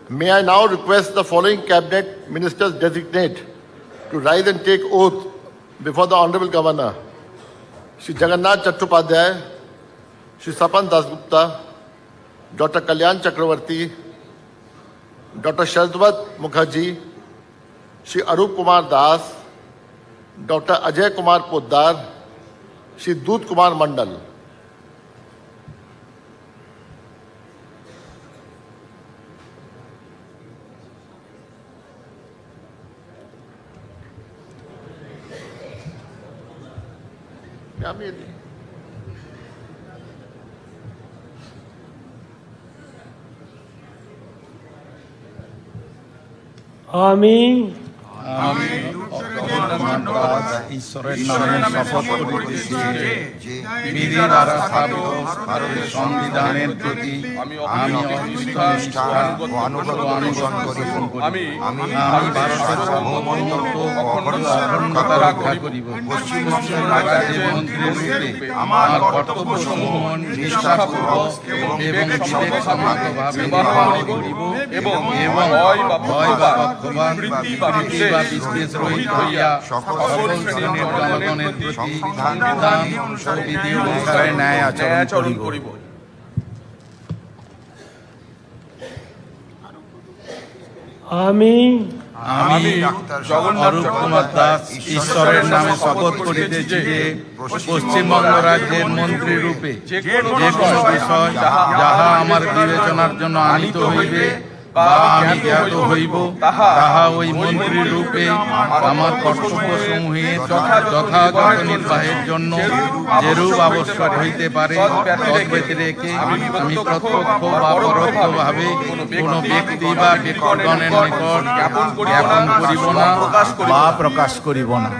May I now request the following cabinet ministers designate to rise and take oath before the Honorable Governor. Shri Jagannath Chattopadhyay, Shri Sapan Dasgupta, Dr. Kalyan Chakravarti, Dr. Shardvat Mukherjee, Shri Arup Kumar Das, Dr. Ajay Kumar Poddar, Shri Doot Kumar Mandal. আমি ঈশ্বরের নামে শপথ করিতেছি যে বিধি দ্বারা স্থাপিত ভারতের সংবিধানের প্রতি আমি অনিষ্ঠা ও আনুগত্য করিব। আমি ভারতের সার্বভৌমত্ব ও অখণ্ডতা রক্ষা করিব। পশ্চিমবঙ্গ রাজ্যের মন্ত্রী রূপে আমার কর্তব্যসমূহ নিষ্ঠাপূর্বক এবং বিবেকসম্মতভাবে নির্বাহ করিব এবং ভয় বা পক্ষপাত বা বিদ্বেষ রহিত হইয়া সকল শ্রেণীর জনগণের প্রতি সংবিধান ও বিধি অনুসারে ন্যায় আচরণ করিব। আমি অরূপ কুমার দাস ঈশ্বরের নামে শপথ করিতেছি যে পশ্চিমবঙ্গ রাজ্যের মন্ত্রী রূপে যে কোনো বিষয় যাহা আমার বিবেচনার জন্য আনিত হইবে বা আমি জ্ঞাত হইব, তাহা ওই মন্ত্রী রূপে আমার কর্তব্যসমূহের যথাযথ নির্বাহের জন্য যেরূপ আবশ্যক হইতে পারে তদ্ব্যতিরেকে আমি প্রত্যক্ষ বা পরোক্ষভাবে কোনো ব্যক্তি বা ব্যক্তিগণের নিকট জ্ঞাপন করিব না বা প্রকাশ করিব না।